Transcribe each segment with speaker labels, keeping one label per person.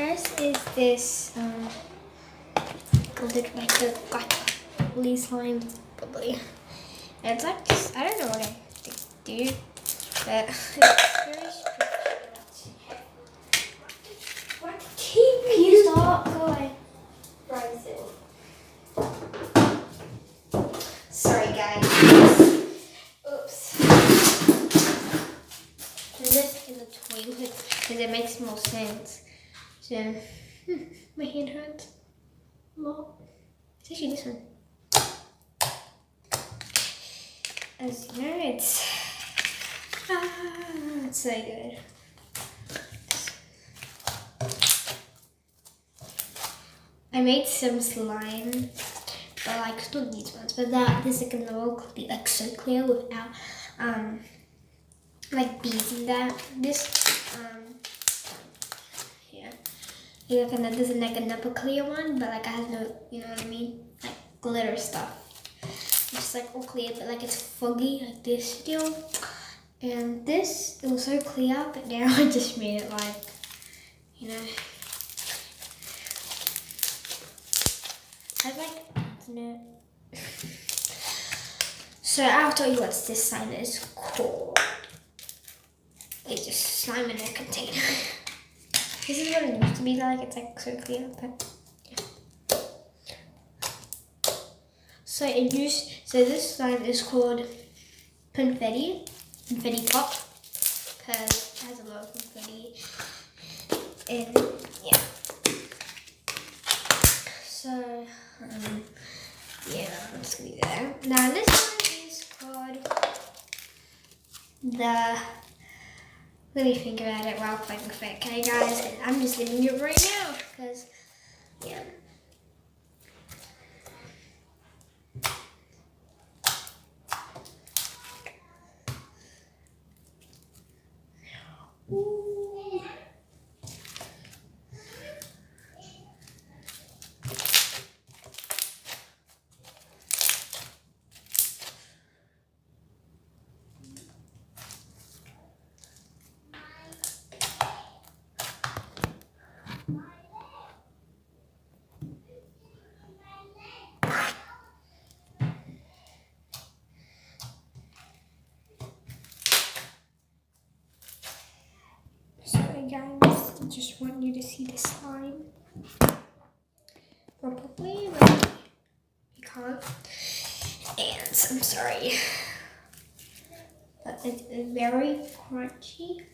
Speaker 1: First is this like the gotcha slime bubbly. And it's like this, I don't know what I do, but it's very strict.
Speaker 2: What TV?
Speaker 1: You stop going.
Speaker 2: Frozen.
Speaker 1: Sorry guys. Oops. And this is a toilet because it makes more sense. So, my hand hurts. Well, it's actually this one. As you know, it's so good. I made some slime, but like not these ones, but this like a normal, like so clear without like beads in that. This yeah. Like there's like another clear one, but like I have no, you know what I mean, like glitter stuff. It's like all clear, but like it's foggy like this still. And this, it was so clear, but now I just made it like, you know. I like, you know. So I'll tell you what this slime is called. It's just slime in a container. This is what it used to be like. It's like so clear, but yeah. So this slime is called confetti pop, because it has a lot of confetti. And yeah. So yeah, I'm just gonna do that. Now this one is called the. Let me think about it while playing with it, okay, guys? And I'm just doing it right now, because yeah. Ooh. Sorry guys, I just want you to see the slime properly, but you can't. And I'm sorry, but it's very crunchy.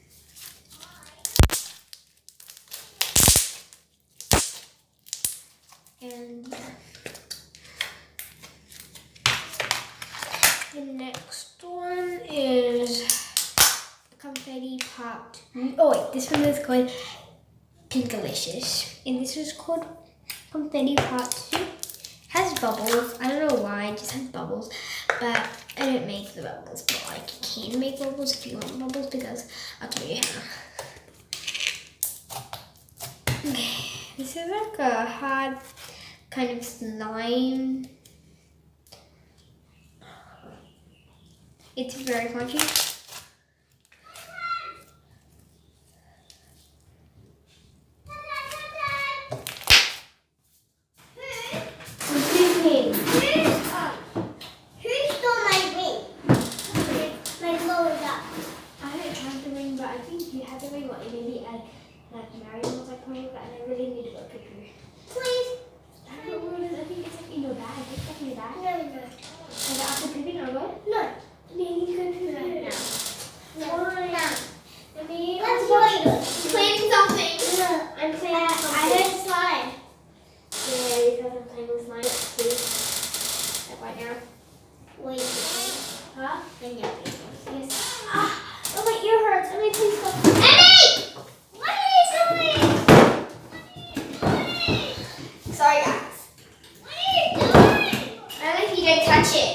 Speaker 1: And the next one is confetti popped. Oh wait, this one is called Pinkalicious, and this is called confetti popped. Has bubbles. I don't know why, it just has bubbles, but I don't make the bubbles. But like you can make bubbles if you want bubbles, because I'll tell you how. Okay, this is like a hard kind of slime. It's very crunchy. Sorry guys. What are you doing? I don't know if you didn't touch it.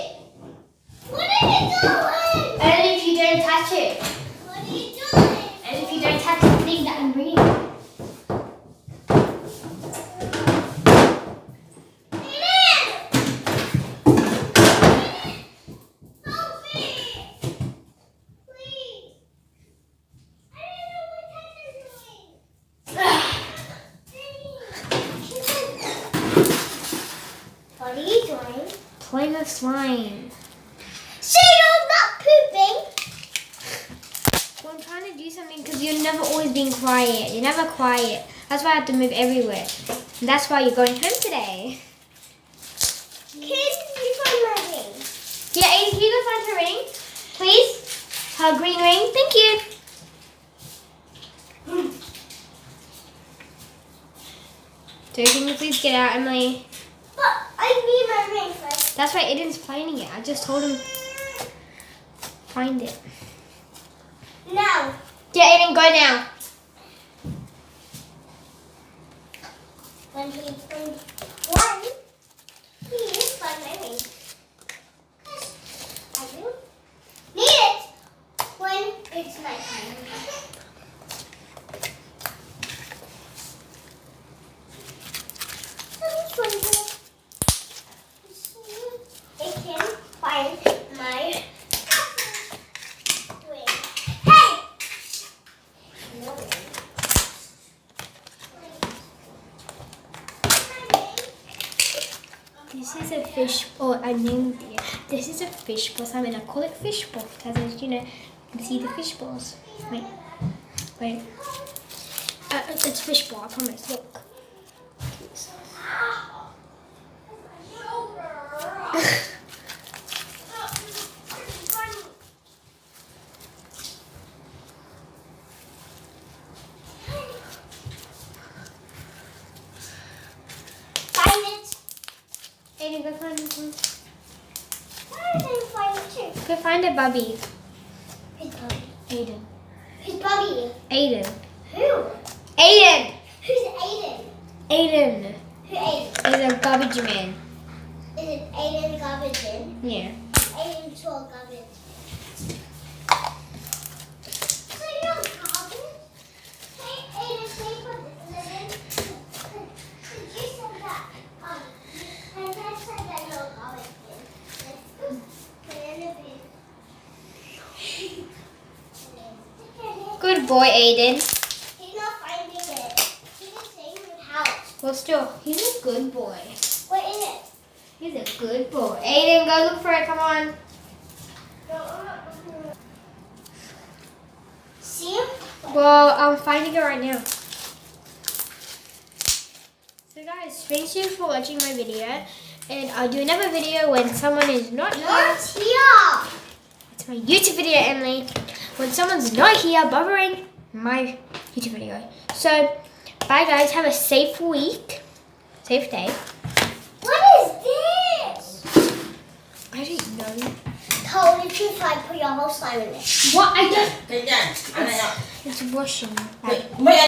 Speaker 1: the slime.
Speaker 2: Shadow's not pooping.
Speaker 1: Well, I'm trying to do something because you're never always being quiet. You're never quiet. That's why I have to move everywhere. And that's why you're going home today.
Speaker 2: Can you find my ring?
Speaker 1: Yeah, Aiden, can you go find her ring? Please? Her green ring? Thank you. So can you please get out, Emily?
Speaker 2: But I need my ring first.
Speaker 1: That's why Aiden's finding it. I just told him find it.
Speaker 2: Now.
Speaker 1: Yeah, Aiden, go now.
Speaker 2: When he is find my ring. I do need it when it's nighttime. I can find my ring. Hey! No ring.
Speaker 1: This is a fish bowl. I named it. This is a fish bowl, Simon. I call it fish bowl because, you know, you can see the fish balls. Wait. It's fish bowl, I promise. Look.
Speaker 2: Find it.
Speaker 1: Aiden, go find it.
Speaker 2: Why did I find it too?
Speaker 1: Go find it, Bubby.
Speaker 2: Who's Bobby?
Speaker 1: Aiden.
Speaker 2: Who's Bobby?
Speaker 1: Aiden.
Speaker 2: Who?
Speaker 1: Aiden!
Speaker 2: Who's Aiden?
Speaker 1: Aiden
Speaker 2: Who Aiden?
Speaker 1: is a garbage man.
Speaker 2: Is it Aiden garbage in?
Speaker 1: Yeah.
Speaker 2: Aiden saw garbage. So you're garbage? Hey, Aiden, say for living. Did you say that? And I said that you're garbage in.
Speaker 1: Good boy, Aiden.
Speaker 2: He's not finding it. He's just saying the house.
Speaker 1: Well, still, he's a good boy.
Speaker 2: What is it?
Speaker 1: He's a good boy. Aiden, go look for it. Come on.
Speaker 2: See?
Speaker 1: Well, I'm finding it right now. So guys, thank you for watching my video. And I'll do another video when someone is not here.
Speaker 2: Not here.
Speaker 1: It's my YouTube video, Emily. When someone's not here bothering my YouTube video. So, bye guys. Have a safe week. Safe day.
Speaker 2: What is this?
Speaker 1: I don't know.
Speaker 2: Totally too fine. Put your whole slime in it.
Speaker 1: What? I don't.
Speaker 3: Kaya yan. Ano yan?
Speaker 1: It's washing.
Speaker 3: May